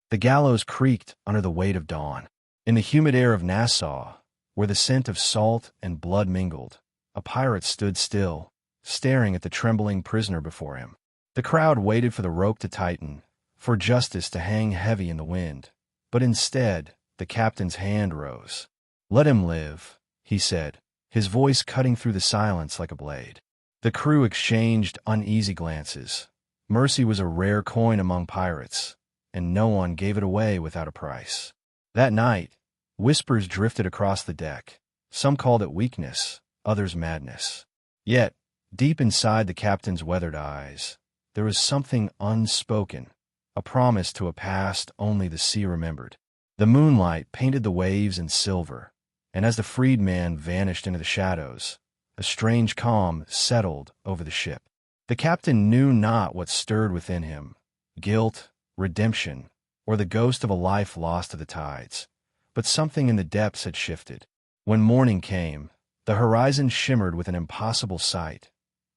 The gallows creaked under the weight of dawn. In the humid air of Nassau, where the scent of salt and blood mingled, a pirate stood still, staring at the trembling prisoner before him. The crowd waited for the rope to tighten, for justice to hang heavy in the wind. But instead, the captain's hand rose. "Let him live," he said, his voice cutting through the silence like a blade. The crew exchanged uneasy glances. Mercy was a rare coin among pirates, and no one gave it away without a price. That night, whispers drifted across the deck. Some called it weakness, others madness. Yet, deep inside the captain's weathered eyes, there was something unspoken, a promise to a past only the sea remembered. The moonlight painted the waves in silver, and as the freedman vanished into the shadows, a strange calm settled over the ship. The captain knew not what stirred within him, guilt, redemption, or the ghost of a life lost to the tides, but something in the depths had shifted. When morning came, the horizon shimmered with an impossible sight.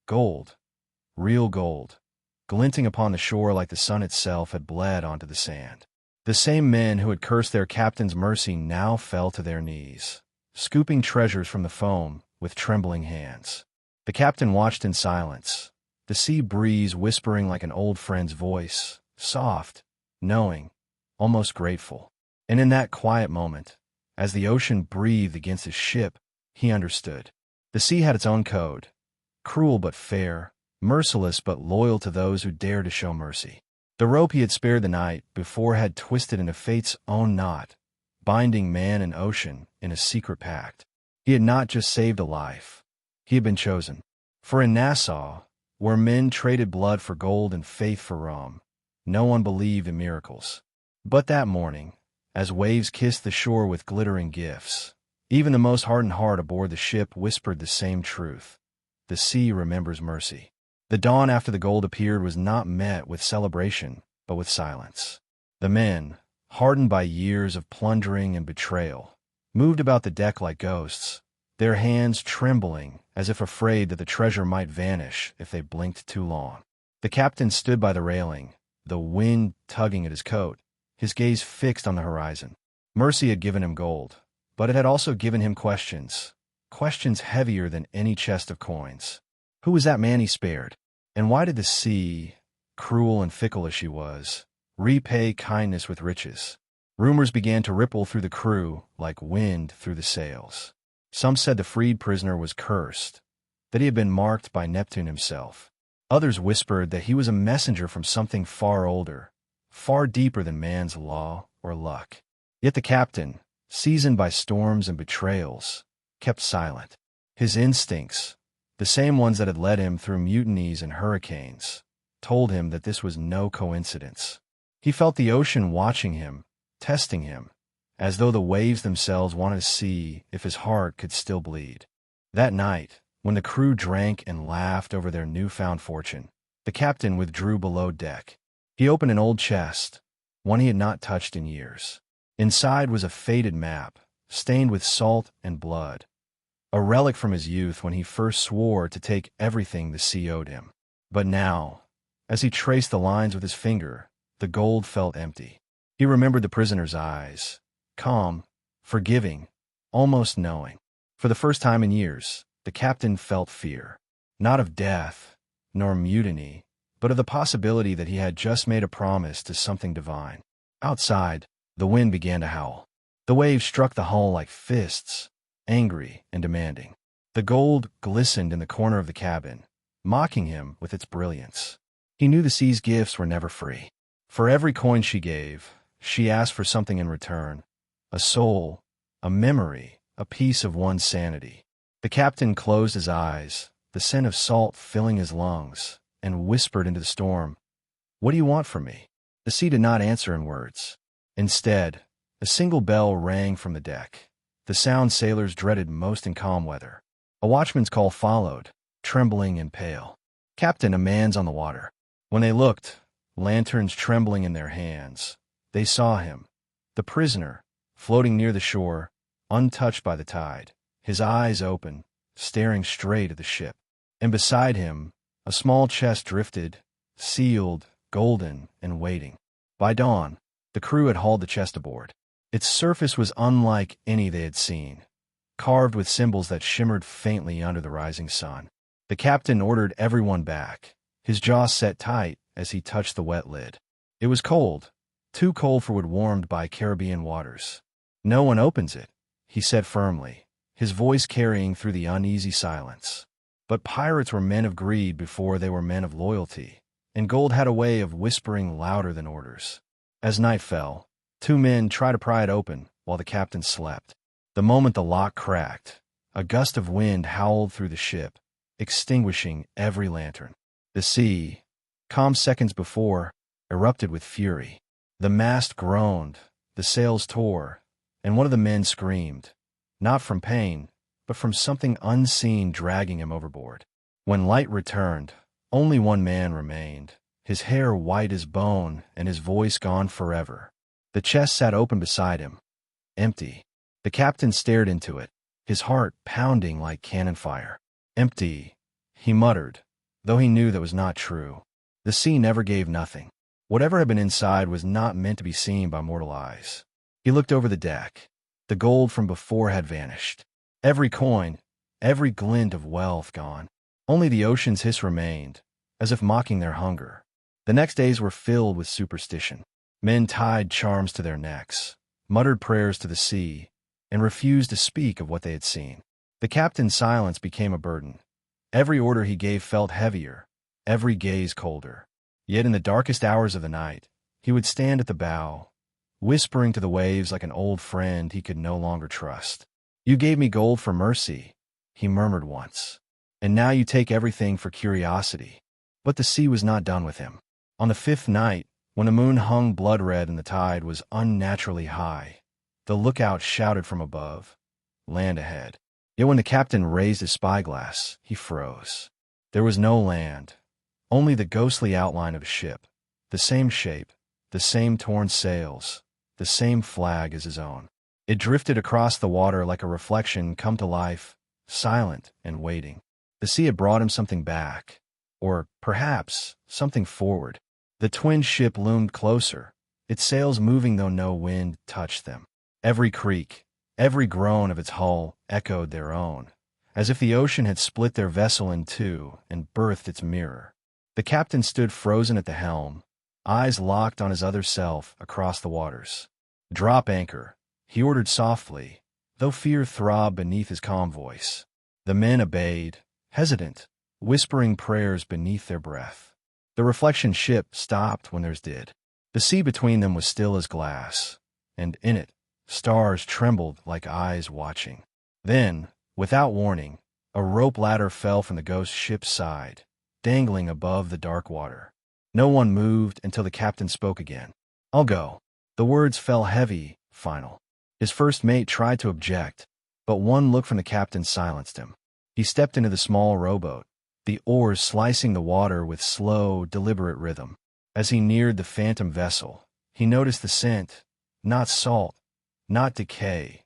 Gold, real gold, glinting upon the shore like the sun itself had bled onto the sand. The same men who had cursed their captain's mercy now fell to their knees, scooping treasures from the foam with trembling hands. The captain watched in silence, the sea breeze whispering like an old friend's voice, soft, knowing, almost grateful. And in that quiet moment, as the ocean breathed against his ship, he understood. The sea had its own code, cruel but fair, merciless but loyal to those who dared to show mercy. The rope he had spared the night before had twisted into fate's own knot, binding man and ocean in a secret pact. He had not just saved a life, he had been chosen. For in Nassau, where men traded blood for gold and faith for rum, no one believed in miracles. But that morning, as waves kissed the shore with glittering gifts, even the most hardened heart aboard the ship whispered the same truth. The sea remembers mercy. The dawn after the gold appeared was not met with celebration, but with silence. The men, hardened by years of plundering and betrayal, moved about the deck like ghosts, their hands trembling as if afraid that the treasure might vanish if they blinked too long. The captain stood by the railing, the wind tugging at his coat, his gaze fixed on the horizon. Mercy had given him gold, but it had also given him questions, questions heavier than any chest of coins. Who was that man he spared? And why did the sea, cruel and fickle as she was, repay kindness with riches? Rumors began to ripple through the crew like wind through the sails. Some said the freed prisoner was cursed, that he had been marked by Neptune himself. Others whispered that he was a messenger from something far older, far deeper than man's law or luck. Yet the captain, seasoned by storms and betrayals, kept silent. His instincts, the same ones that had led him through mutinies and hurricanes, told him that this was no coincidence. He felt the ocean watching him, testing him, as though the waves themselves wanted to see if his heart could still bleed. That night, when the crew drank and laughed over their newfound fortune, the captain withdrew below deck. He opened an old chest, one he had not touched in years. Inside was a faded map, stained with salt and blood, a relic from his youth when he first swore to take everything the sea owed him. But now, as he traced the lines with his finger, the gold felt empty. He remembered the prisoner's eyes, calm, forgiving, almost knowing. For the first time in years, the captain felt fear, not of death, nor mutiny, but of the possibility that he had just made a promise to something divine. Outside, the wind began to howl. The waves struck the hull like fists, angry and demanding. The gold glistened in the corner of the cabin, mocking him with its brilliance. He knew the sea's gifts were never free. For every coin she gave, she asked for something in return, a soul, a memory, a piece of one's sanity. The captain closed his eyes, the scent of salt filling his lungs, and whispered into the storm, "What do you want from me?" The sea did not answer in words. Instead, a single bell rang from the deck, the sound sailors dreaded most in calm weather. A watchman's call followed, trembling and pale. "Captain, a man's on the water." When they looked, lanterns trembling in their hands, they saw him, the prisoner, floating near the shore, untouched by the tide, his eyes open, staring straight at the ship. And beside him, a small chest drifted, sealed, golden, and waiting. By dawn, The crew had hauled the chest aboard. Its surface was unlike any they had seen, carved with symbols that shimmered faintly under the rising sun. The captain ordered everyone back, his jaw set tight as he touched the wet lid. It was cold, too cold for wood warmed by Caribbean waters. "No one opens it," he said firmly, his voice carrying through the uneasy silence. But pirates were men of greed before they were men of loyalty, and gold had a way of whispering louder than orders. As night fell, 2 men tried to pry it open while the captain slept. The moment the lock cracked, a gust of wind howled through the ship, extinguishing every lantern. The sea, calm seconds before, erupted with fury. The mast groaned, the sails tore, and one of the men screamed, not from pain, but from something unseen dragging him overboard. When light returned, only one man remained, his hair white as bone and his voice gone forever. The chest sat open beside him, empty. The captain stared into it, his heart pounding like cannon fire. "Empty," he muttered, though he knew that was not true. The sea never gave nothing. Whatever had been inside was not meant to be seen by mortal eyes. He looked over the deck. The gold from before had vanished. Every coin, every glint of wealth gone. Only the ocean's hiss remained, as if mocking their hunger. The next days were filled with superstition. Men tied charms to their necks, muttered prayers to the sea, and refused to speak of what they had seen. The captain's silence became a burden. Every order he gave felt heavier, every gaze colder. Yet in the darkest hours of the night, he would stand at the bow, whispering to the waves like an old friend he could no longer trust. "You gave me gold for mercy," he murmured once, "and now you take everything for curiosity." But the sea was not done with him. On the 5th night, when the moon hung blood-red and the tide was unnaturally high, the lookout shouted from above, "Land ahead." Yet when the captain raised his spyglass, he froze. There was no land, only the ghostly outline of a ship, the same shape, the same torn sails, the same flag as his own. It drifted across the water like a reflection come to life, silent and waiting. The sea had brought him something back, or perhaps something forward. The twin ship loomed closer, its sails moving though no wind touched them. Every creak, every groan of its hull echoed their own, as if the ocean had split their vessel in two and birthed its mirror. The captain stood frozen at the helm, eyes locked on his other self across the waters. "Drop anchor," he ordered softly, though fear throbbed beneath his calm voice. The men obeyed, hesitant, whispering prayers beneath their breath. The reflection ship stopped when theirs did. The sea between them was still as glass, and in it, stars trembled like eyes watching. Then, without warning, a rope ladder fell from the ghost ship's side, dangling above the dark water. No one moved until the captain spoke again. "I'll go." The words fell heavy, final. His first mate tried to object, but one look from the captain silenced him. He stepped into the small rowboat, the oars slicing the water with slow, deliberate rhythm. As he neared the phantom vessel, he noticed the scent, not salt, not decay,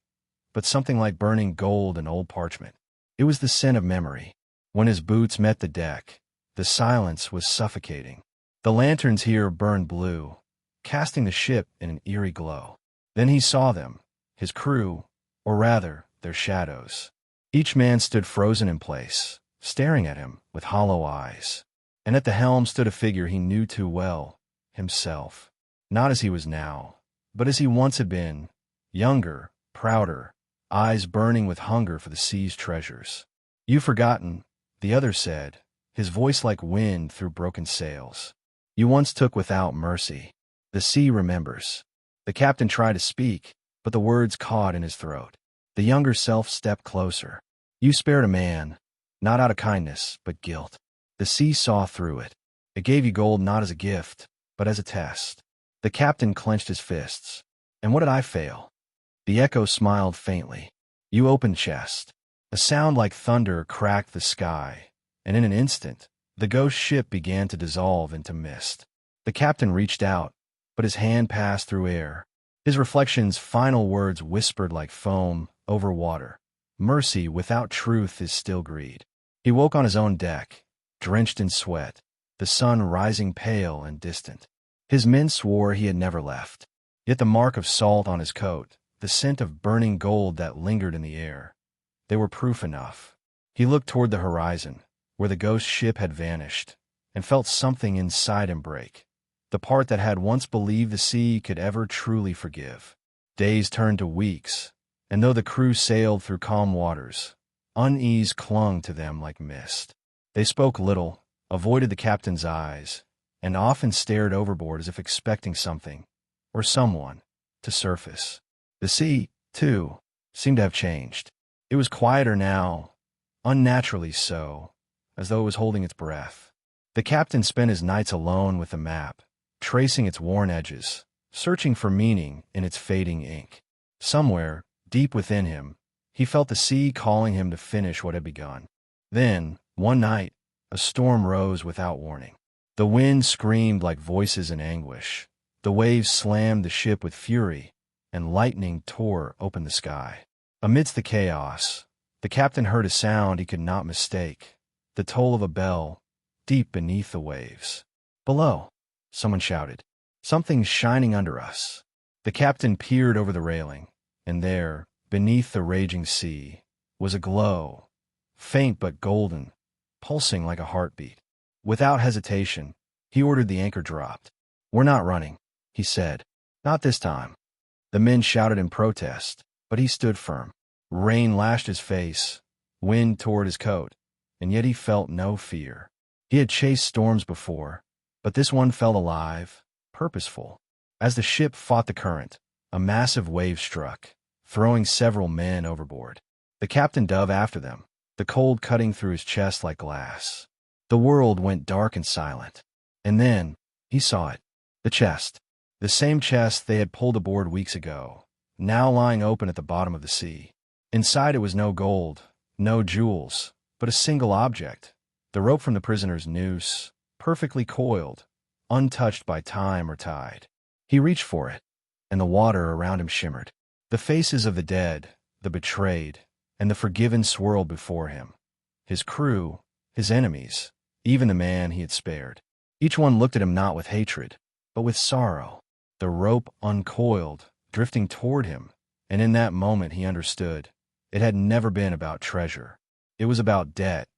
but something like burning gold and old parchment. It was the scent of memory. When his boots met the deck, the silence was suffocating. The lanterns here burned blue, casting the ship in an eerie glow. Then he saw them, his crew, or rather, their shadows. Each man stood frozen in place, staring at him with hollow eyes. And at the helm stood a figure he knew too well, himself. Not as he was now, but as he once had been, younger, prouder, eyes burning with hunger for the sea's treasures. "You've forgotten," the other said, his voice like wind through broken sails. "You once took without mercy. The sea remembers." The captain tried to speak, but the words caught in his throat. The younger self stepped closer. "You spared a man, not out of kindness, but guilt. The sea saw through it. It gave you gold not as a gift, but as a test." The captain clenched his fists. "And what did I fail?" The echo smiled faintly. "You opened chest." A sound like thunder cracked the sky, and in an instant, the ghost ship began to dissolve into mist. The captain reached out, but his hand passed through air. His reflection's final words whispered like foam over water. "Mercy without truth is still greed." He woke on his own deck, drenched in sweat, the sun rising pale and distant. His men swore he had never left. Yet the mark of salt on his coat, the scent of burning gold that lingered in the air, they were proof enough. He looked toward the horizon, where the ghost ship had vanished, and felt something inside him break. The part that had once believed the sea could ever truly forgive. Days turned to weeks, and though the crew sailed through calm waters, unease clung to them like mist. They spoke little, avoided the captain's eyes, and often stared overboard as if expecting something, or someone, to surface. The sea, too, seemed to have changed. It was quieter now, unnaturally so, as though it was holding its breath. The captain spent his nights alone with the map, tracing its worn edges, searching for meaning in its fading ink. Somewhere, deep within him, he felt the sea calling him to finish what had begun. Then, one night, a storm rose without warning. The wind screamed like voices in anguish. The waves slammed the ship with fury, and lightning tore open the sky. Amidst the chaos, the captain heard a sound he could not mistake, the toll of a bell, deep beneath the waves. "Below," someone shouted. "Something's shining under us." The captain peered over the railing, and there, beneath the raging sea, was a glow, faint but golden, pulsing like a heartbeat. Without hesitation, he ordered the anchor dropped. "We're not running," he said. "Not this time." The men shouted in protest, but he stood firm. Rain lashed his face, wind tore his coat, and yet he felt no fear. He had chased storms before, but this one felt alive, purposeful. As the ship fought the current, a massive wave struck, throwing several men overboard. The captain dove after them, the cold cutting through his chest like glass. The world went dark and silent. And then, he saw it. The chest. The same chest they had pulled aboard weeks ago, now lying open at the bottom of the sea. Inside it was no gold, no jewels, but a single object, the rope from the prisoner's noose, perfectly coiled, untouched by time or tide. He reached for it, and the water around him shimmered. The faces of the dead, the betrayed, and the forgiven swirled before him. His crew, his enemies, even the man he had spared. Each one looked at him not with hatred, but with sorrow. The rope uncoiled, drifting toward him, and in that moment he understood. It had never been about treasure. It was about debt,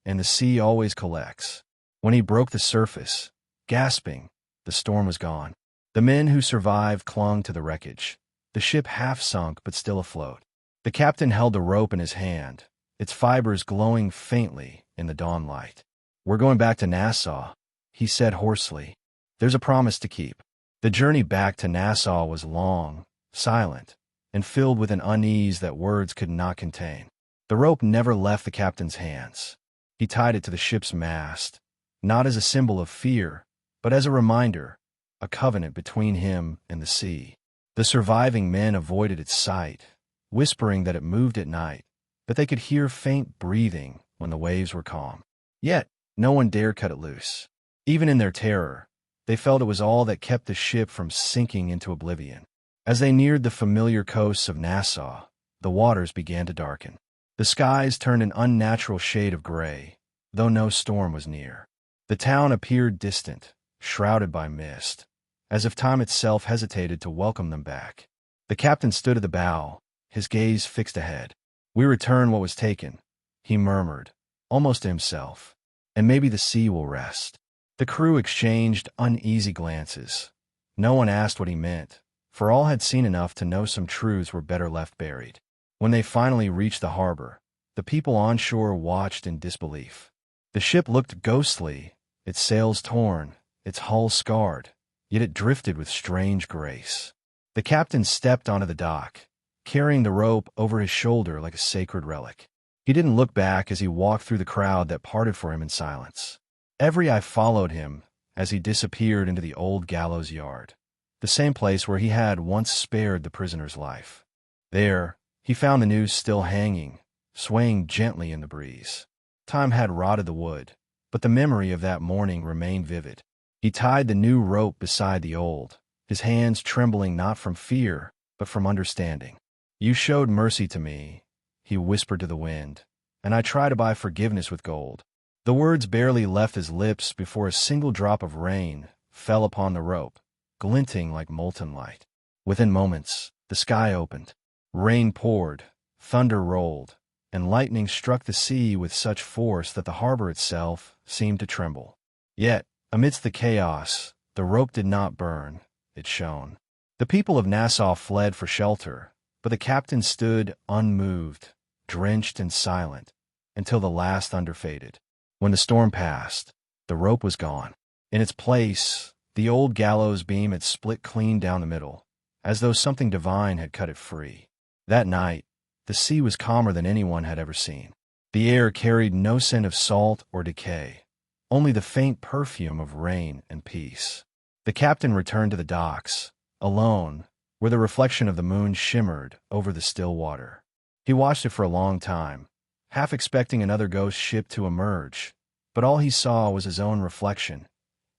and the sea always collects. When he broke the surface, gasping, the storm was gone. The men who survived clung to the wreckage, the ship half sunk but still afloat. The captain held the rope in his hand, its fibers glowing faintly in the dawn light. "We're going back to Nassau," he said hoarsely. "There's a promise to keep." The journey back to Nassau was long, silent, and filled with an unease that words could not contain. The rope never left the captain's hands. He tied it to the ship's mast, not as a symbol of fear, but as a reminder, a covenant between him and the sea. The surviving men avoided its sight, whispering that it moved at night, that they could hear faint breathing when the waves were calm. Yet, no one dared cut it loose. Even in their terror, they felt it was all that kept the ship from sinking into oblivion. As they neared the familiar coasts of Nassau, the waters began to darken. The skies turned an unnatural shade of gray, though no storm was near. The town appeared distant, shrouded by mist, as if time itself hesitated to welcome them back. The captain stood at the bow, his gaze fixed ahead. "We return what was taken," he murmured, almost to himself, "and maybe the sea will rest." The crew exchanged uneasy glances. No one asked what he meant, for all had seen enough to know some truths were better left buried. When they finally reached the harbor, the people on shore watched in disbelief. The ship looked ghostly, its sails torn, its hull scarred, yet it drifted with strange grace. The captain stepped onto the dock, carrying the rope over his shoulder like a sacred relic. He didn't look back as he walked through the crowd that parted for him in silence. Every eye followed him as he disappeared into the old gallows yard, the same place where he had once spared the prisoner's life. There, he found the noose still hanging, swaying gently in the breeze. Time had rotted the wood, but the memory of that morning remained vivid. He tied the new rope beside the old, his hands trembling not from fear, but from understanding. "You showed mercy to me," he whispered to the wind, "and I try to buy forgiveness with gold." The words barely left his lips before a single drop of rain fell upon the rope, glinting like molten light. Within moments, the sky opened. Rain poured, thunder rolled, and lightning struck the sea with such force that the harbor itself seemed to tremble. Yet, amidst the chaos, the rope did not burn, it shone. The people of Nassau fled for shelter, but the captain stood unmoved, drenched and silent, until the last thunder faded. When the storm passed, the rope was gone. In its place, the old gallows beam had split clean down the middle, as though something divine had cut it free. That night, the sea was calmer than anyone had ever seen. The air carried no scent of salt or decay, only the faint perfume of rain and peace. The captain returned to the docks, alone, where the reflection of the moon shimmered over the still water. He watched it for a long time, half expecting another ghost ship to emerge, but all he saw was his own reflection,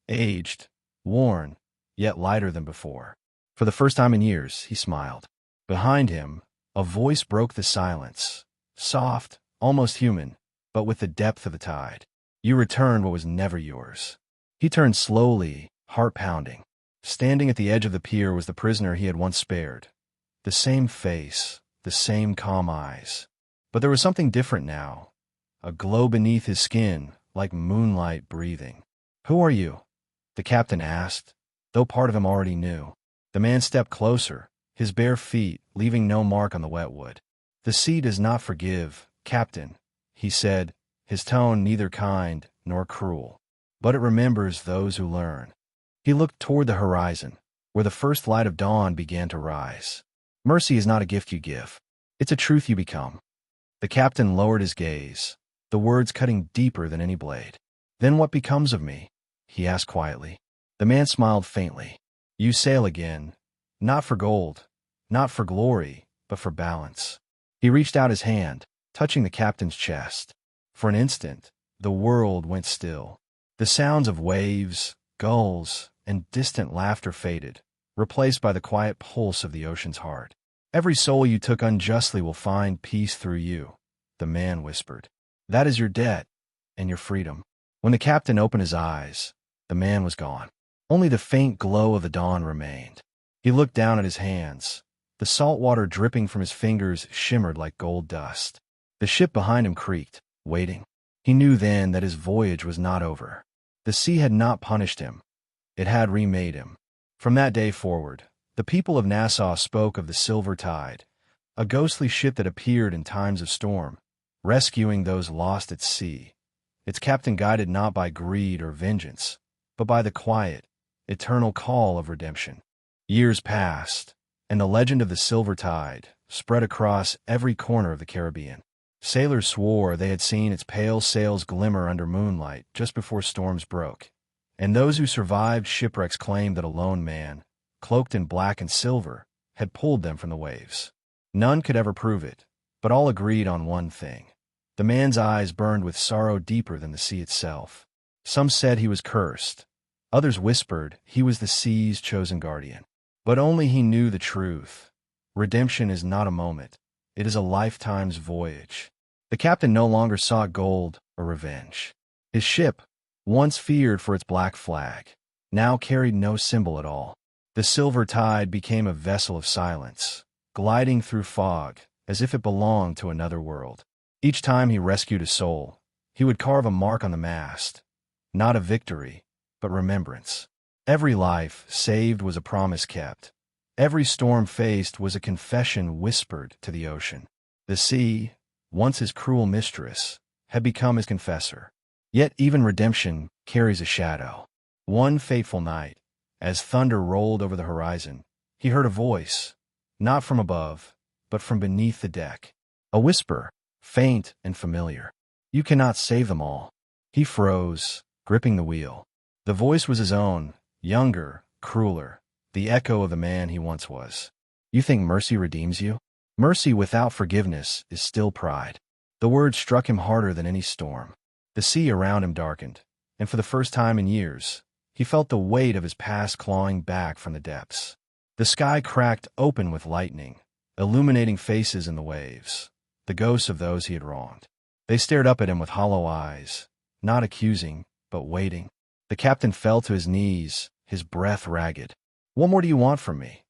aged, worn, yet lighter than before. For the first time in years, he smiled. Behind him, a voice broke the silence, soft, almost human, but with the depth of a tide. You returned what was never yours. He turned slowly, heart pounding. Standing at the edge of the pier was the prisoner he had once spared. The same face, the same calm eyes. But there was something different now, a glow beneath his skin, like moonlight breathing. "Who are you?" the captain asked, though part of him already knew. The man stepped closer, his bare feet leaving no mark on the wet wood. "The sea does not forgive, Captain," he said, his tone neither kind nor cruel. "But it remembers those who learn." He looked toward the horizon, where the first light of dawn began to rise. "Mercy is not a gift you give. It's a truth you become." The captain lowered his gaze, the words cutting deeper than any blade. "Then what becomes of me?" he asked quietly. The man smiled faintly. "You sail again, not for gold, not for glory, but for balance." He reached out his hand, touching the captain's chest. For an instant, the world went still. The sounds of waves, gulls, and distant laughter faded, replaced by the quiet pulse of the ocean's heart. "Every soul you took unjustly will find peace through you," the man whispered. "That is your debt, and your freedom." When the captain opened his eyes, the man was gone. Only the faint glow of the dawn remained. He looked down at his hands. The salt water dripping from his fingers shimmered like gold dust. The ship behind him creaked, waiting. He knew then that his voyage was not over. The sea had not punished him. It had remade him. From that day forward, the people of Nassau spoke of the Silver Tide, a ghostly ship that appeared in times of storm, rescuing those lost at sea. Its captain guided not by greed or vengeance, but by the quiet, eternal call of redemption. Years passed, and the legend of the Silver Tide spread across every corner of the Caribbean. Sailors swore they had seen its pale sails glimmer under moonlight just before storms broke, and those who survived shipwrecks claimed that a lone man, cloaked in black and silver, had pulled them from the waves. None could ever prove it, but all agreed on one thing. The man's eyes burned with sorrow deeper than the sea itself. Some said he was cursed. Others whispered he was the sea's chosen guardian. But only he knew the truth. Redemption is not a moment. It is a lifetime's voyage. The captain no longer sought gold or revenge. His ship, once feared for its black flag, now carried no symbol at all. The Silver Tide became a vessel of silence, gliding through fog as if it belonged to another world. Each time he rescued a soul, he would carve a mark on the mast, not a victory, but remembrance. Every life saved was a promise kept. Every storm faced was a confession whispered to the ocean. The sea, once his cruel mistress, had become his confessor. Yet even redemption carries a shadow. One fateful night, as thunder rolled over the horizon, he heard a voice, not from above, but from beneath the deck. A whisper, faint and familiar. "You cannot save them all." He froze, gripping the wheel. The voice was his own, younger, crueler, the echo of the man he once was. "You think mercy redeems you? Mercy without forgiveness is still pride." The word struck him harder than any storm. The sea around him darkened, and for the first time in years, he felt the weight of his past clawing back from the depths. The sky cracked open with lightning, illuminating faces in the waves, the ghosts of those he had wronged. They stared up at him with hollow eyes, not accusing, but waiting. The captain fell to his knees, his breath ragged. "What more do you want from me?"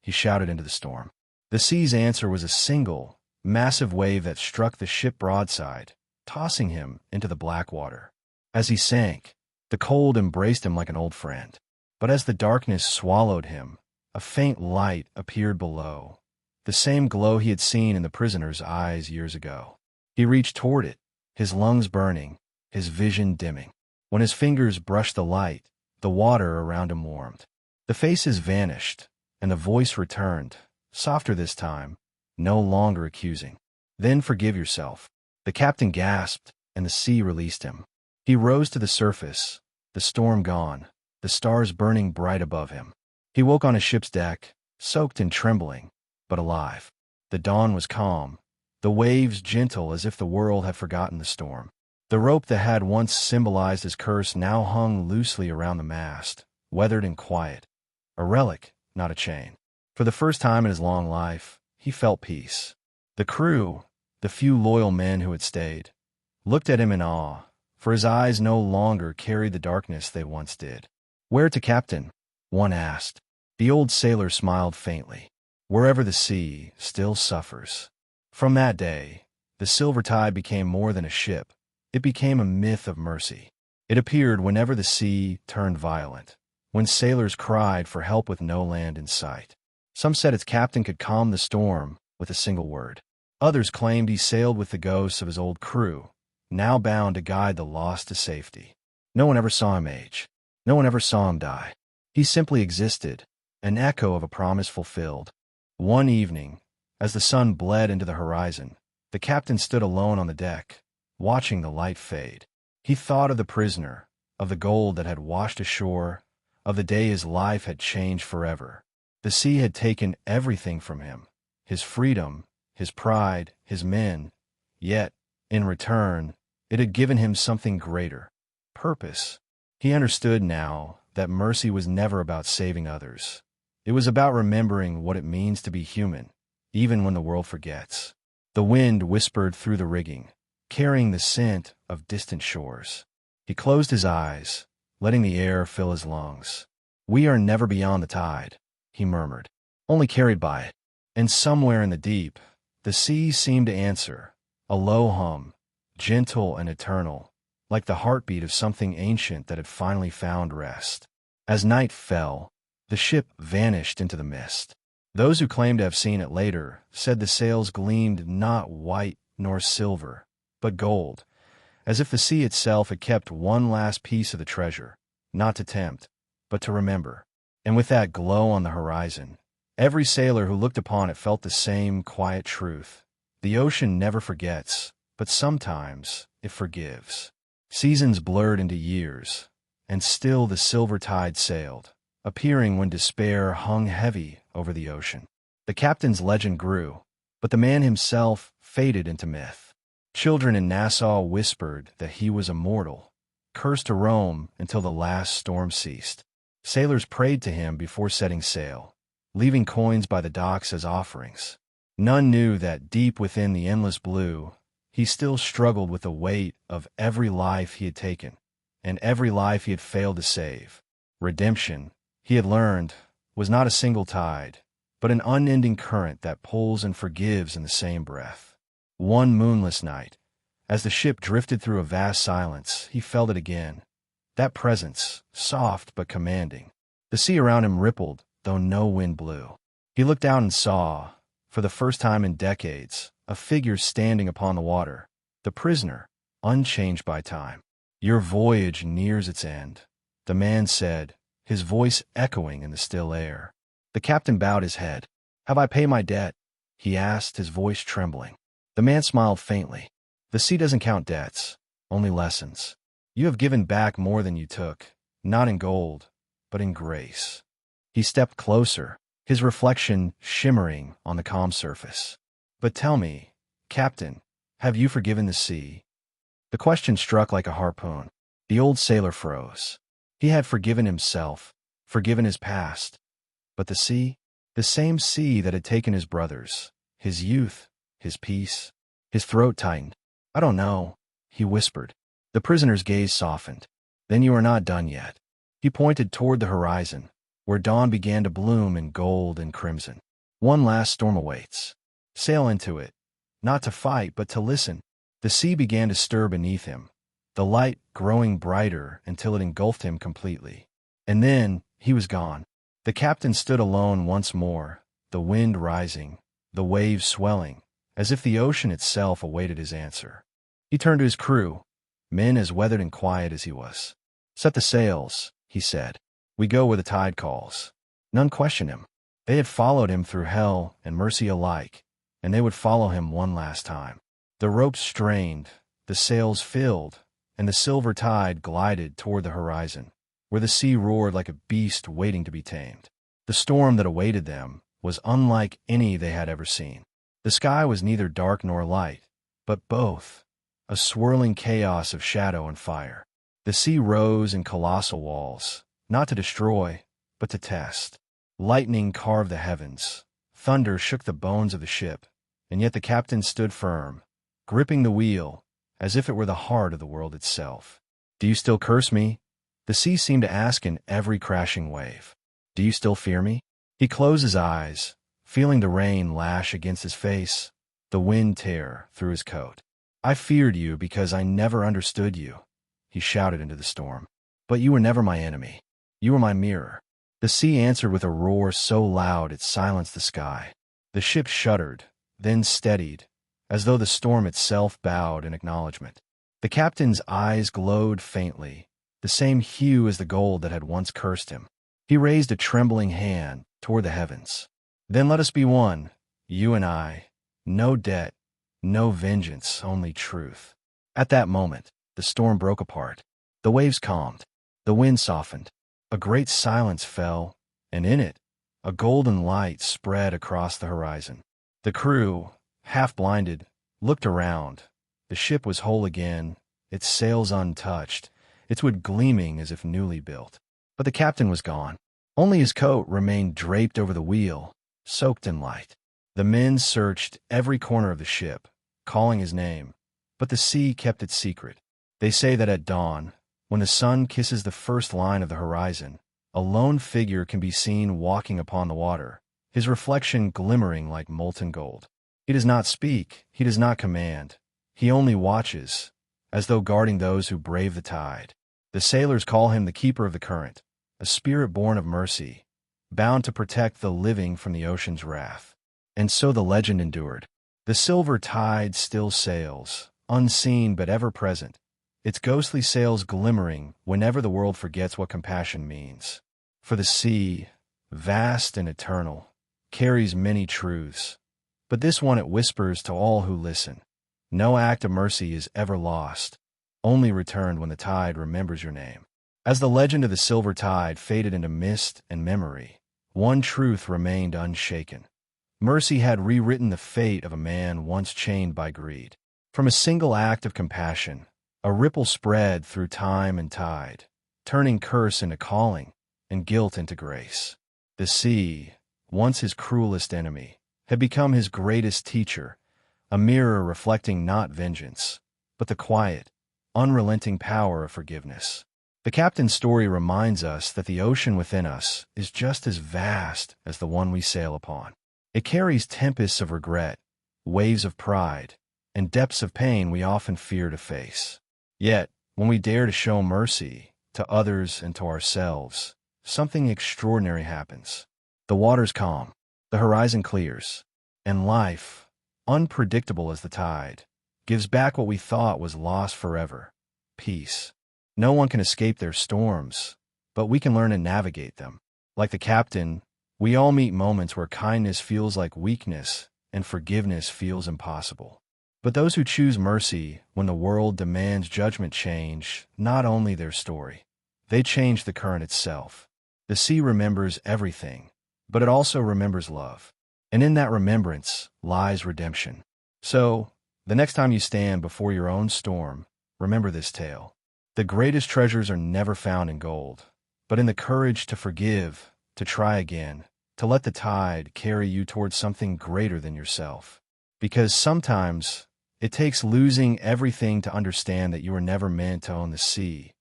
he shouted into the storm. The sea's answer was a single, massive wave that struck the ship broadside, tossing him into the black water. As he sank, the cold embraced him like an old friend. But as the darkness swallowed him, a faint light appeared below, the same glow he had seen in the prisoner's eyes years ago. He reached toward it, his lungs burning, his vision dimming. When his fingers brushed the light, the water around him warmed. The faces vanished, and the voice returned, softer this time, no longer accusing. "Then forgive yourself." The captain gasped, and the sea released him. He rose to the surface, the storm gone, the stars burning bright above him. He woke on a ship's deck, soaked and trembling, but alive. The dawn was calm, the waves gentle as if the world had forgotten the storm. The rope that had once symbolized his curse now hung loosely around the mast, weathered and quiet. A relic, not a chain. For the first time in his long life, he felt peace. The crew, the few loyal men who had stayed, looked at him in awe, for his eyes no longer carried the darkness they once did. "Where to, Captain?" one asked. The old sailor smiled faintly. "Wherever the sea still suffers." From that day, the Silver Tide became more than a ship. It became a myth of mercy. It appeared whenever the sea turned violent, when sailors cried for help with no land in sight. Some said its captain could calm the storm with a single word. Others claimed he sailed with the ghosts of his old crew, now bound to guide the lost to safety. No one ever saw him age. No one ever saw him die. He simply existed, an echo of a promise fulfilled. One evening, as the sun bled into the horizon, the captain stood alone on the deck, watching the light fade. He thought of the prisoner, of the gold that had washed ashore, of the day his life had changed forever. The sea had taken everything from him, his freedom, his pride, his men, yet, in return, it had given him something greater, purpose. He understood now that mercy was never about saving others. It was about remembering what it means to be human, even when the world forgets. The wind whispered through the rigging, carrying the scent of distant shores. He closed his eyes, letting the air fill his lungs. "We are never beyond the tide," he murmured, "only carried by it." And somewhere in the deep, the sea seemed to answer, a low hum, gentle and eternal, like the heartbeat of something ancient that had finally found rest. As night fell, the ship vanished into the mist. Those who claimed to have seen it later said the sails gleamed not white nor silver, but gold, as if the sea itself had kept one last piece of the treasure, not to tempt, but to remember. And with that glow on the horizon, every sailor who looked upon it felt the same quiet truth. The ocean never forgets, but sometimes it forgives. Seasons blurred into years, and still the Silver Tide sailed, appearing when despair hung heavy over the ocean. The captain's legend grew, but the man himself faded into myth. Children in Nassau whispered that he was immortal, cursed to roam until the last storm ceased. Sailors prayed to him before setting sail, leaving coins by the docks as offerings. None knew that deep within the endless blue, he still struggled with the weight of every life he had taken, and every life he had failed to save. Redemption, he had learned, was not a single tide, but an unending current that pulls and forgives in the same breath. One moonless night, as the ship drifted through a vast silence, he felt it again. That presence, soft but commanding. The sea around him rippled, though no wind blew. He looked out and saw, for the first time in decades, a figure standing upon the water, the prisoner, unchanged by time. "Your voyage nears its end," the man said, his voice echoing in the still air. The captain bowed his head. "Have I paid my debt?" he asked, his voice trembling. The man smiled faintly. "The sea doesn't count debts, only lessons. You have given back more than you took, not in gold, but in grace." He stepped closer, his reflection shimmering on the calm surface. "But tell me, Captain, have you forgiven the sea?" The question struck like a harpoon. The old sailor froze. He had forgiven himself, forgiven his past. But the sea? The same sea that had taken his brothers, his youth, his peace. His throat tightened. "I don't know," he whispered. The prisoner's gaze softened. "Then you are not done yet." He pointed toward the horizon, where dawn began to bloom in gold and crimson. One last storm awaits. Sail into it, not to fight, but to listen. The sea began to stir beneath him, the light growing brighter until it engulfed him completely. And then he was gone. The captain stood alone once more, the wind rising, the waves swelling, as if the ocean itself awaited his answer. He turned to his crew, men as weathered and quiet as he was. "Set the sails," he said. "We go where the tide calls." None questioned him. They had followed him through hell and mercy alike, and they would follow him one last time. The ropes strained, the sails filled, and the silver tide glided toward the horizon, where the sea roared like a beast waiting to be tamed. The storm that awaited them was unlike any they had ever seen. The sky was neither dark nor light, but both, a swirling chaos of shadow and fire. The sea rose in colossal walls, not to destroy, but to test. Lightning carved the heavens, thunder shook the bones of the ship, and yet the captain stood firm, gripping the wheel, as if it were the heart of the world itself. "Do you still curse me?" the sea seemed to ask in every crashing wave. "Do you still fear me?" He closed his eyes, feeling the rain lash against his face, the wind tear through his coat. "I feared you because I never understood you," he shouted into the storm. "But you were never my enemy. You were my mirror." The sea answered with a roar so loud it silenced the sky. The ship shuddered, then steadied, as though the storm itself bowed in acknowledgement. The captain's eyes glowed faintly, the same hue as the gold that had once cursed him. He raised a trembling hand toward the heavens. "Then let us be one, you and I. No debt, no vengeance, only truth." At that moment, the storm broke apart. The waves calmed. The wind softened. A great silence fell, and in it, a golden light spread across the horizon. The crew, half blinded, looked around. The ship was whole again, its sails untouched, its wood gleaming as if newly built. But the captain was gone. Only his coat remained draped over the wheel, soaked in light. The men searched every corner of the ship, calling his name, but the sea kept its secret. They say that at dawn, when the sun kisses the first line of the horizon, a lone figure can be seen walking upon the water, his reflection glimmering like molten gold. He does not speak, he does not command. He only watches, as though guarding those who brave the tide. The sailors call him the keeper of the current, a spirit born of mercy, bound to protect the living from the ocean's wrath. And so the legend endured. The silver tide still sails, unseen but ever present, its ghostly sails glimmering whenever the world forgets what compassion means. For the sea, vast and eternal, carries many truths, but this one it whispers to all who listen. No act of mercy is ever lost, only returned when the tide remembers your name. As the legend of the silver tide faded into mist and memory, one truth remained unshaken. Mercy had rewritten the fate of a man once chained by greed. From a single act of compassion, a ripple spread through time and tide, turning curse into calling and guilt into grace. The sea, once his cruelest enemy, had become his greatest teacher, a mirror reflecting not vengeance, but the quiet, unrelenting power of forgiveness. The captain's story reminds us that the ocean within us is just as vast as the one we sail upon. It carries tempests of regret, waves of pride, and depths of pain we often fear to face. Yet, when we dare to show mercy to others and to ourselves, something extraordinary happens. The waters calm, the horizon clears, and life, unpredictable as the tide, gives back what we thought was lost forever: peace. No one can escape their storms, but we can learn to navigate them. Like the captain, we all meet moments where kindness feels like weakness and forgiveness feels impossible. But those who choose mercy when the world demands judgment change not only their story, they change the current itself. The sea remembers everything, but it also remembers love. And in that remembrance lies redemption. So, the next time you stand before your own storm, remember this tale. The greatest treasures are never found in gold, but in the courage to forgive, to try again, to let the tide carry you towards something greater than yourself. Because sometimes it takes losing everything to understand that you were never meant to own the sea,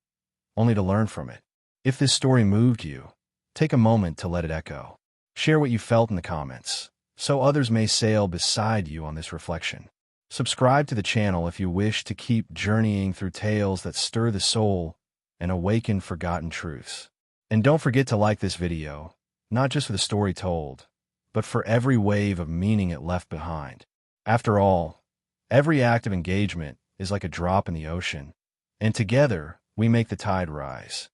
only to learn from it. If this story moved you, Take a moment to let it echo. Share what you felt in the comments, so others may sail beside you on this reflection. Subscribe to the channel if you wish to keep journeying through tales that stir the soul and awaken forgotten truths. And don't forget to like this video, not just for the story told, but for every wave of meaning it left behind. After all, every act of engagement is like a drop in the ocean, and together we make the tide rise.